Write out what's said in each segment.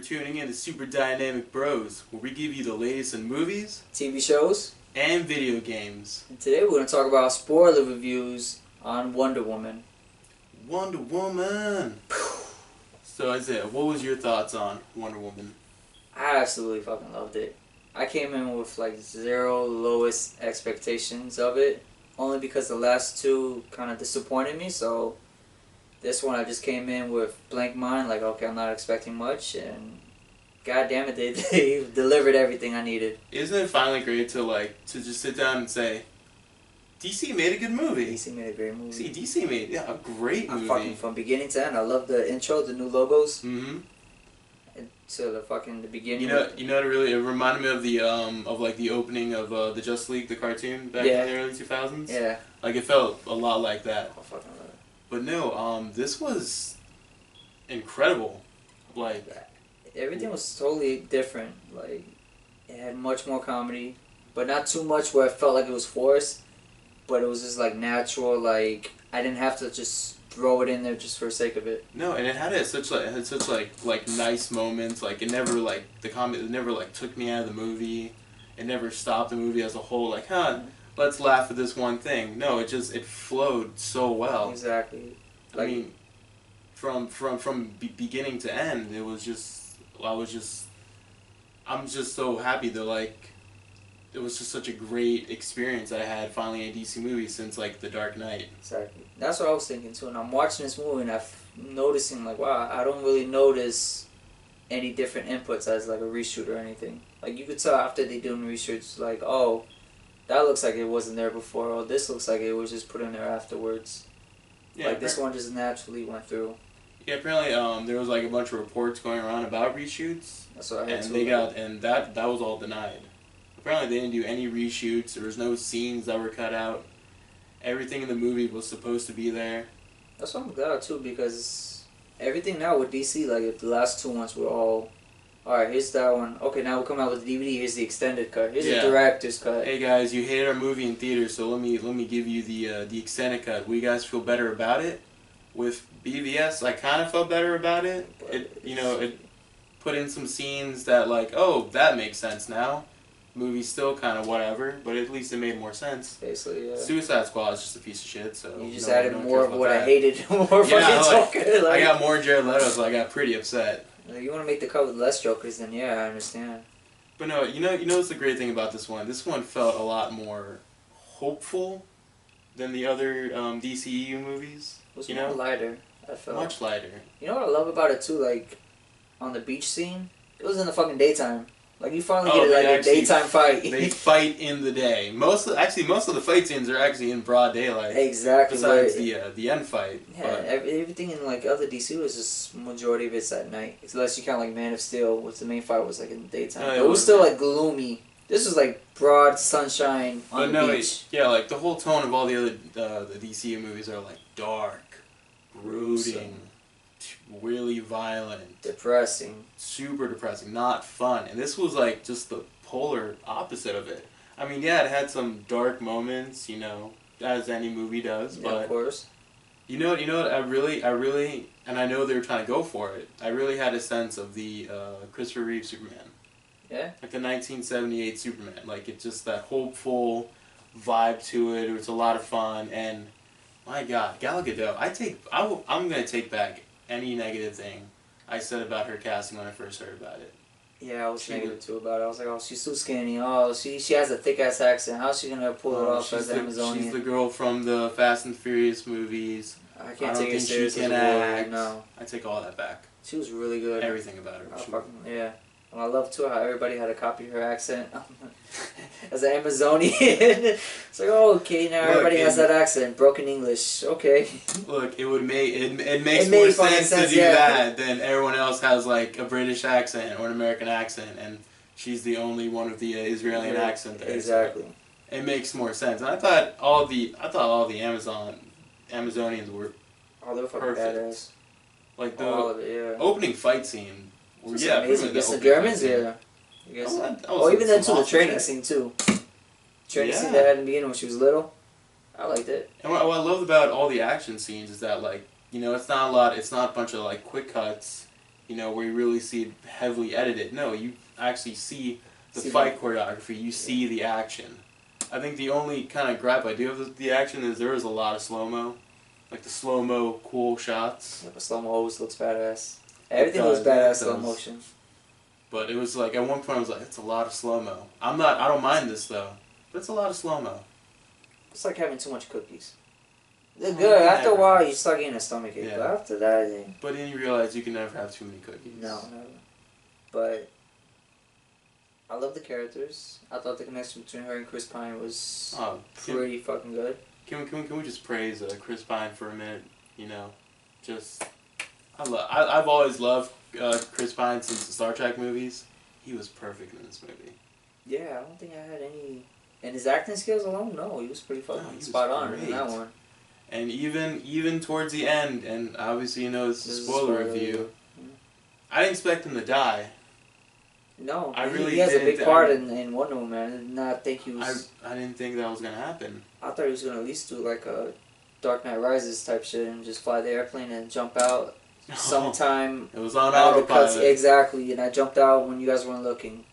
tuning in to Super Dynamic Bros, where we give you the latest in movies, TV shows, and video games. and today we're going to talk about spoiler reviews on Wonder Woman. Wonder Woman! So Isaiah, what was your thoughts on Wonder Woman? I absolutely fucking loved it. I came in with like zero lowest expectations of it, only because the last two kind of disappointed me, so this one I just came in with blank mind, like okay, I'm not expecting much, and god damn it, they delivered everything I needed. Isn't it finally great to just sit down and say, DC made a good movie. DC made a great movie. See, DC made a great movie. Fucking from beginning to end, I love the intro, the new logos. Mm-hmm. To the beginning. You know, it reminded me of the opening of the Justice League, the cartoon back in the early 2000s. Yeah. Like it felt a lot like that. I fucking love it. But no, this was incredible. Like everything was totally different. Like it had much more comedy, but not too much where it felt like it was forced. But it was just like natural. Like I didn't have to just throw it in there just for the sake of it. No, and it had such nice moments. Like it never it never took me out of the movie. It never stopped the movie as a whole. Like, let's laugh at this one thing. No, it flowed so well. Exactly. I mean, from beginning to end, it was just I'm just so happy that it was just such a great experience I had finally in a DC movie since The Dark Knight. Exactly. That's what I was thinking too. And I'm watching this movie and I'm noticing wow, I don't really notice any different inputs as a reshoot or anything. Like you could tell after they doing reshoots, oh, that looks like it wasn't there before, or this looks like it was just put in there afterwards. Yeah, this one just naturally went through. Yeah, apparently there was a bunch of reports going around about reshoots. That's what I heard too. And that was all denied. Apparently they didn't do any reshoots. There was no scenes that were cut out. Everything in the movie was supposed to be there. That's what I'm glad too, because everything now with DC, if the last two ones were all, alright, here's that one. Okay, now we'll come out with the DVD. Here's the extended cut. Here's the director's cut. Hey guys, you hated our movie in theaters, so let me give you the extended cut. Will you guys feel better about it? With BVS, I kind of felt better about it. It put in some scenes that oh, that makes sense now. Movie's still kind of whatever, but at least it made more sense. Basically, yeah. Suicide Squad is just a piece of shit, so... You just added more of what I hated. More fucking Joker. I got more Jared Leto, so I got pretty upset. You want to make the cut with less Jokers, then yeah, I understand. But no, you know what's the great thing about this one? This one felt a lot more hopeful than the other DCEU movies. It was more lighter, I felt. Much lighter. You know what I love about it too? On the beach scene, it was in the fucking daytime. You finally get a daytime fight. They fight in the day. Most of the fight scenes are actually in broad daylight. Exactly. Besides the end fight. Yeah, everything in other DC was just majority of it's at night, unless you count Man of Steel, which the main fight was in the daytime. It was still gloomy. This was broad sunshine on the beach. The whole tone of all the other the DCU movies are dark, brooding. Really violent, depressing, super depressing, not fun, and this was just the polar opposite of it. I mean, yeah, it had some dark moments, as any movie does, but of course. You know what? I really, and I know they were trying to go for it. I really had a sense of the Christopher Reeve Superman. Yeah. The 1978 Superman. It's just that hopeful vibe to it. It was a lot of fun, and my God, Gal Gadot. I'm gonna take back any negative thing I said about her casting when I first heard about it. Yeah, I was negative too about it. I was oh, she's too skinny. Oh, she has a thick ass accent. How's she gonna pull it off as Amazonian? She's the girl from the Fast and Furious movies. I can't take it seriously. No. I take all that back. She was really good. Everything about her. Yeah. And I love too how everybody had to copy her accent as an Amazonian. It's okay, now everybody has that accent, broken English. Okay. Look, it makes more sense to do that than everyone else has a British accent or an American accent, and she's the only one with the Israeli accent there. Exactly. So it makes more sense, and I thought all the Amazonians were they were fucking badass. The all of it, opening fight scene. Amazing. Against the Germans, yeah. Even then too, the training scene too. Training scene they had in the beginning when she was little. I liked it. And what I loved about all the action scenes is that it's not a bunch of quick cuts. you know, where you really see it heavily edited. No, you actually see the See fight choreography. You see the action. I think the only kind of gripe I do have with the action is there is a lot of slow-mo. Like the slow-mo cool shots. Yeah, but slow mo always looks badass. Everything looks does, yeah, it badass slow does. motion. But it was like, at one point I was like, it's a lot of slow-mo. I don't mind this though. But it's a lot of slow-mo. It's like having too much cookies. They're Oh, good. After a never. while, you start getting a stomachache. Yeah. But after that, But then you realize you can never have too many cookies. no, never. But I love the characters. I thought the connection between her and Chris Pine was Oh, pretty fucking good. can we just praise Chris Pine for a minute? You know, just I've always loved Chris Pine since the Star Trek movies. He was perfect in this movie. Yeah, I don't think I had any. And his acting skills alone, no, he was pretty fucking he was spot on in great. that one. And even towards the end, and obviously you know it's a This is spoiler spoiler, review. yeah. I didn't expect him to die. No, I really he has a didn't. big part in Wonder Woman. I did not think he was. I didn't think that was gonna happen. I thought he was gonna at least do like a Dark Knight Rises type shit and just fly the airplane and jump out sometime. It was on out of the cuts. autopilot. Exactly, and I jumped out when you guys weren't looking.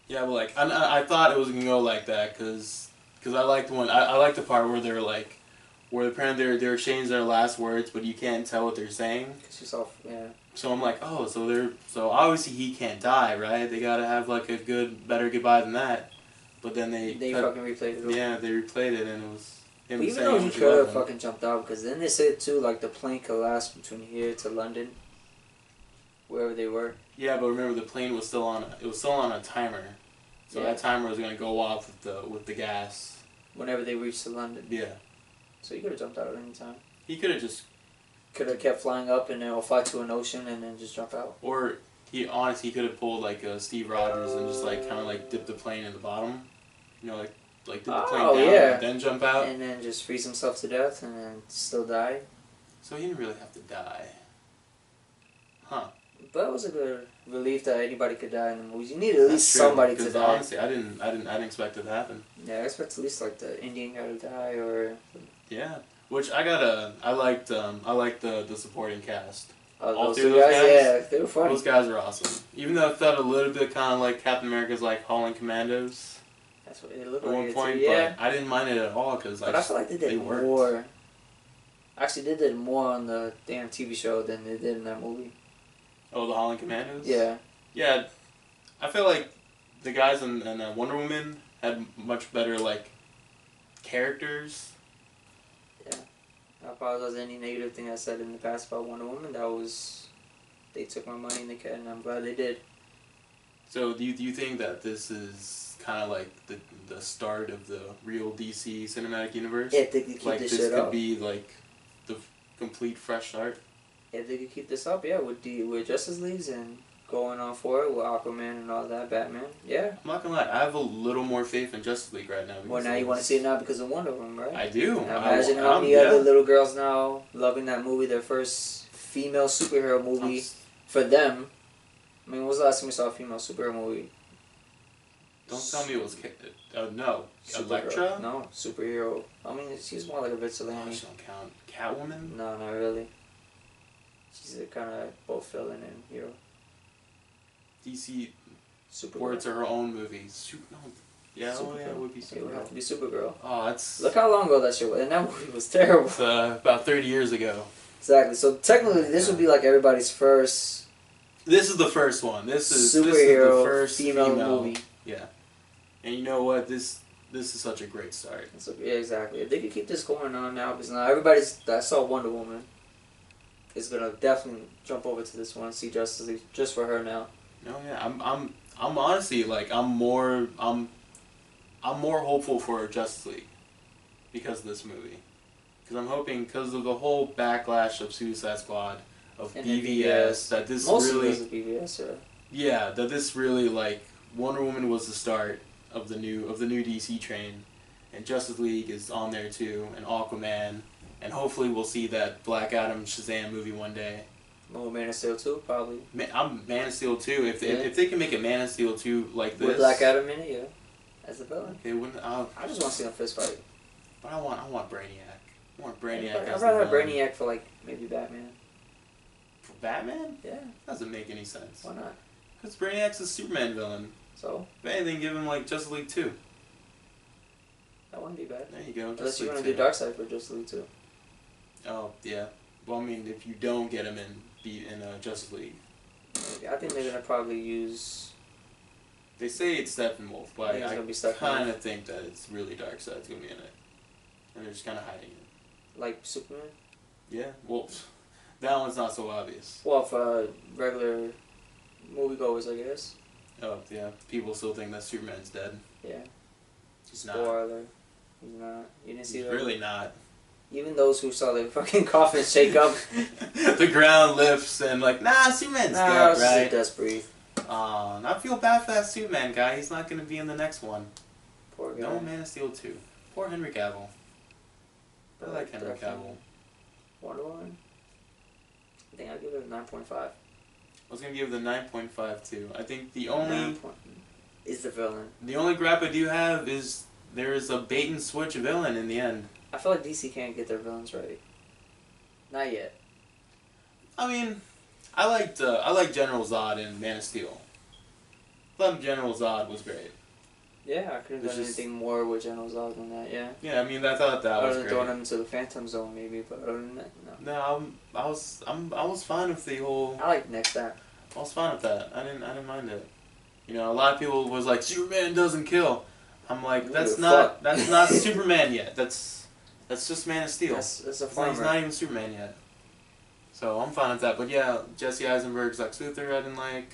Yeah, but like I thought it was gonna go like that because I liked I liked the part where they're like where apparently they're changing their last words, but you can't tell what they're saying. Cause you saw, yeah. So I'm like, oh, so obviously he can't die, right? They gotta have like a better goodbye than that. But then they fucking replayed it. yeah, they replayed it and it was him But even saying though how he much he could have loved him. fucking jumped out, because then they said too, like the plane collapsed between here to London, wherever they were. Yeah, but remember the plane was still on a timer, so Yeah. that timer was gonna go off with the gas. Whenever they reached to London. Yeah, So he could have jumped out at any time. he could have just, Could have kept flying up and then fly to an ocean and then just jump out. or he could have pulled like Steve Rogers and just like kind of like dipped the plane in the bottom, you know, like dip the plane Oh, down yeah. and then jump out. And then just freeze himself to death and then still die. So he didn't really have to die, huh? But it was a good relief that anybody could die in the movies. You need at least That's true, somebody to 'cause die. honestly, I didn't expect it to happen. Yeah, I expect at least like the Indian guy to die or Yeah, which I liked the supporting cast. All those three two of those guys. guys? Yeah, they were funny. Those guys are awesome. Even though it felt a little bit kind of like Captain America's like Hauling Commandos That's what it looked at like. one it point, too. Yeah, but I didn't mind it at all because but I feel like they did worked. more. Actually, they did more on the damn TV show than they did in that movie. Oh, the Hauling Commandos. Yeah, Yeah, I feel like the guys in Wonder Woman had much better like characters. I apologize any negative thing I said in the past about Wonder Woman. That was, they took my money and and I'm glad they did. So do you think that this is kind of like the start of the real DC cinematic universe? If they could keep Like this this shit could up. be like the complete fresh start. If they could keep this up, yeah, with Justice Leagues and going on for it with Aquaman and all that, Batman, yeah. I'm not gonna lie, I have a little more faith in Justice League right now. Well, now you want to see it now because of Wonder Woman, right? I do. Now imagine how many other little girls now loving that movie, their first female superhero movie for them. I mean, when was the last time we saw a female superhero movie? Don't tell me it was. No, Supergirl. Elektra. No, superhero. I mean, she's more like a Oh, vigilante. she don't count. Catwoman. No, not really. She's a kind of both villain and hero. DC Supergirl. words are her own movies. No. Yeah, oh yeah, it Supergirl. would be It would have Supergirl. to be Supergirl. Oh, that's. Look how long ago that shit was, and that movie was terrible. It's, about 30 years ago. Exactly. So technically, this would be like everybody's first This is the first one. This is superhero the first female movie. Yeah, and you know what? This is such a great start. So, yeah, exactly. If they could keep this going on now, because now everybody's that saw Wonder Woman is gonna definitely jump over to this one and see Justice League just for her now. No, yeah, I'm honestly like I'm more hopeful for Justice League because of this movie. Because I'm hoping because of the whole backlash of Suicide Squad, of And then BVS, that this Mostly really because of BVS, yeah. yeah, that this really like Wonder Woman was the start of the new DC train, and Justice League is on there too, and Aquaman, and hopefully we'll see that Black Adam Shazam movie one day. Oh, Man of Steel 2, probably. I'm Man of Steel 2. If Yeah. if they can make a Man of Steel 2 like this, With Black Adam in it, yeah. As the villain. they wouldn't. I just want to see them fist fight. But I want Brainiac. I want Brainiac I'd as rather the have villain. Brainiac for, like, maybe Batman. For Batman? Yeah. Doesn't make any sense. Why not? Because Brainiac's a Superman villain. So? If anything, give him like Justice League 2. That wouldn't be bad. There you go. Unless Justice you League want to 2. do Darkseid for Justice League 2. Oh, yeah. Well, I mean, if you don't get him in Justice League. Maybe. I think they're going to probably use... They say it's Steppenwolf, but think it's I gonna be Steppenwolf. kind of think that it's really Darkseid's going to be in it. And they're just kind of hiding it. Like Superman? Yeah, well, that one's not so obvious. Well, for regular moviegoers, I guess. Oh, yeah. People still think that Superman's dead. Yeah. He's not. Spoiler. He's not. You didn't see He's that? really not. Even those who saw the fucking coffin shake up. The ground lifts and like, nah, Superman's dead, it's right? just breathe. I feel bad for that Superman guy. He's not going to be in the next one. Poor guy. No Man of Steel 2. Poor Henry Cavill. I like Henry Definitely. Cavill. Wonder Woman? I think I'll give it a 9.5. I was going to give it a 9.5 too. I think the only Is the villain. the only gripe I do have is there is a bait and switch villain in the end. I feel like DC can't get their villains right. Not yet. I mean, I liked General Zod in Man of Steel. I thought General Zod was great. Yeah, I could have It's done just- anything more with General Zod than that, yeah. Yeah, I mean, I thought that was Other than great. throwing him into the Phantom Zone, maybe, but other than that, no. No, I was fine with the whole. I like Next Time. I was fine with that. I didn't mind it. You know, a lot of people was like, Superman doesn't kill. I'm like, Who that's the not fuck? Superman yet. That's just Man of Steel. That's a He's farmer. not even Superman yet. So I'm fine with that. But yeah, Jesse Eisenberg's Lex Luthor I didn't like.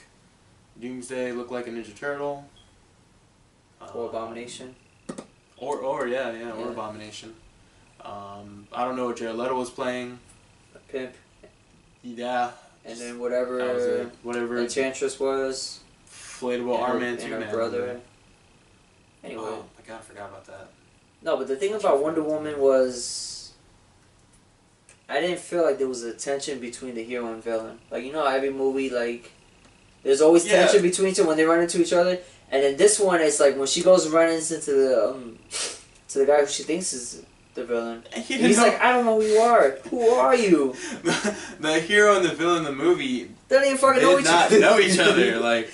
Doomsday looked like a Ninja Turtle. Or Abomination. Or Yeah. Abomination. I don't know what Jared Leto was playing. A pimp. Yeah. And then that was whatever it. Whatever. Enchantress was. Inflatable Arm Man and 2 her Man. brother. Anyway. Oh my god, I forgot about that. No, but the thing about Wonder Woman was, I didn't feel like there was a tension between the hero and villain. Like, you know, every movie, like, there's always Yeah. tension between two when they run into each other. And then this one, it's like when she goes running into the to the guy who she thinks is the villain. He's like, I don't know who you are. Who are you? the hero and the villain in the movie They don't even fucking know did each not other. know each other. Like,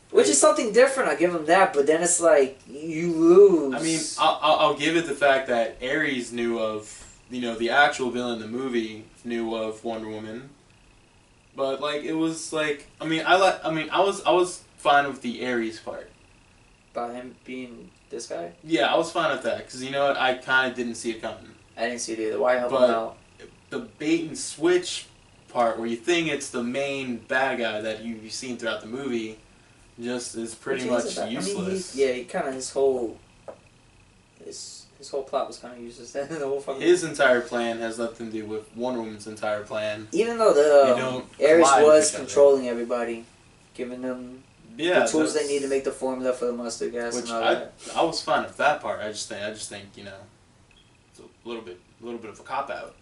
Which is something different. I give him that, but then it's like you lose. I mean, I'll give it the fact that Ares knew of, you know, the actual villain in the movie knew of Wonder Woman, but like it was like, I was fine with the Ares part. about him being this guy, Yeah, I was fine with that because you know what, I kind of didn't see it coming. I didn't see it either. Why help him But- out? The bait and switch part where you think it's the main bad guy that you've seen throughout the movie just is pretty Which much is about- useless. I mean, he kind of his whole plot was kind of useless. The whole fucking His entire plan has nothing to do with Wonder Woman's entire plan. even though You the don't Ares collide with was each other. controlling everybody, giving them Yeah, the tools they that's- need to make the formula for the mustard gas Which and all that. I was fine with that part. I just think you know, it's a little bit of a cop out.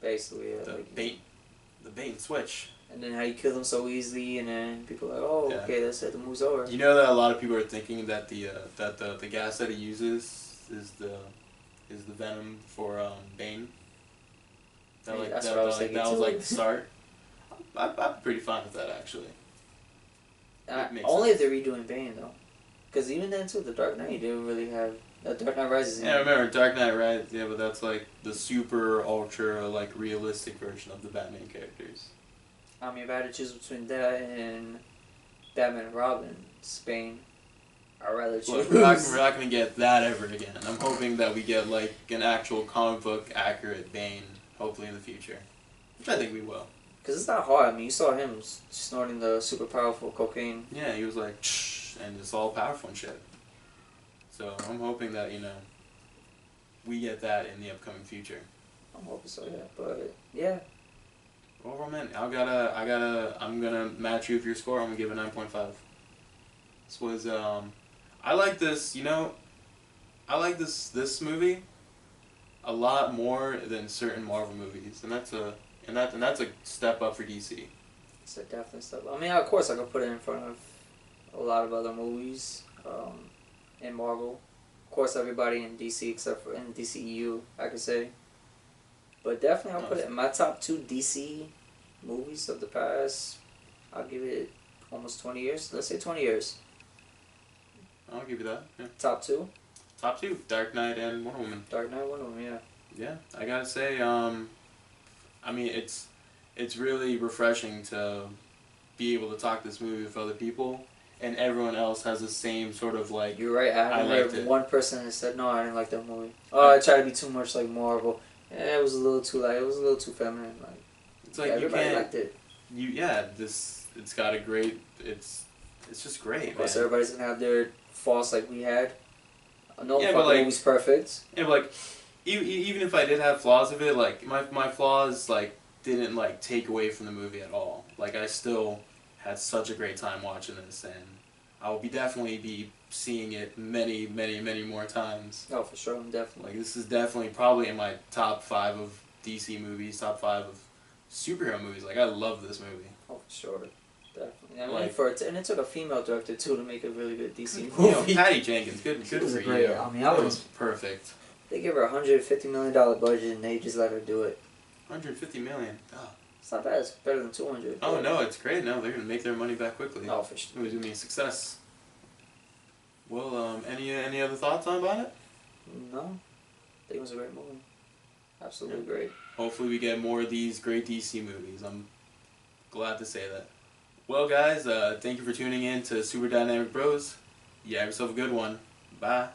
Basically, yeah, The like, bait and switch. and then how you kill them so easily, and then people are like, oh, Yeah. okay, that's it, the move's over. You know that a lot of people are thinking that the gas that he uses is the venom for Bane. That Yeah, like that's that, what I was that, thinking that was too. like the start. I'm pretty fine with that actually. It makes Only if sense. they're redoing Bane though, because even then too, the Dark Knight didn't really have Dark Knight Rises. Yeah, I remember Dark Knight Rises. Yeah, but that's like the super ultra like realistic version of the Batman characters. I mean, if I had to choose between that and Batman and Robin, Bane, I'd rather choose. Look, we're not gonna get that ever again. I'm hoping that we get like an actual comic book accurate Bane, hopefully in the future, which I think we will. Because it's not hard. I mean, you saw him snorting the super powerful cocaine. Yeah, he was like, "Shh," and it's all powerful and shit. So I'm hoping that, you know, we get that in the upcoming future. I'm hoping so, yeah. But yeah, Overall, man, I'm gonna match you with your score. I'm gonna give it 9.5. This was I like this. You know, I like this movie a lot more than certain Marvel movies, and that's a step up for DC. it's a definite step. I mean, of course, I could put it in front of a lot of other movies in Marvel. Of course, everybody in DC except for in DCEU, I could say. But definitely, I'll put it in my top 2 DC movies of the past, I'll give it almost 20 years. Let's say 20 years. I'll give you that. Yeah. Top two? Top two, Dark Knight and Wonder Woman. Dark Knight, Wonder Woman, yeah. Yeah, I gotta say, I mean, it's really refreshing to be able to talk this movie with other people, and everyone else has the same sort of like. You're right. I haven't liked heard it. one person that said no, I didn't like that movie. Oh, I tried to be too much like Marvel. Yeah, it was a little too like it was a little too feminine. Like It's like yeah, you everybody can't. liked it. It's got a great. It's just great, Of course, man. everybody's gonna have their faults like we had. No Yeah, but, fucking like- movie's perfect. Yeah, but, like, even if I did have flaws of it, like my flaws like didn't like take away from the movie at all. Like I still had such a great time watching this, and I will definitely be seeing it many, many, many more times. Oh, for sure, I'm definitely. Like this is definitely probably in my top 5 of DC movies, top 5 of superhero movies. Like I love this movie. Oh, for sure, definitely. I mean, Like- and it took a female director too to make a really good DC You know, movie. Patty Jenkins, good She was for a great- you. I mean, I That was- was perfect. They give her $150 million budget and they just let her do it. 150 million. Oh. It's not bad. It's better than 200. Oh no, it's great. No, they're gonna make their money back quickly. No, for sure. It was gonna be a success. Well, any other thoughts on about it? No, I think it was a great movie. Absolutely great. Hopefully we get more of these great DC movies. I'm glad to say that. Well, guys, thank you for tuning in to Super Dynamic Bros. You have yourself a good one. Bye.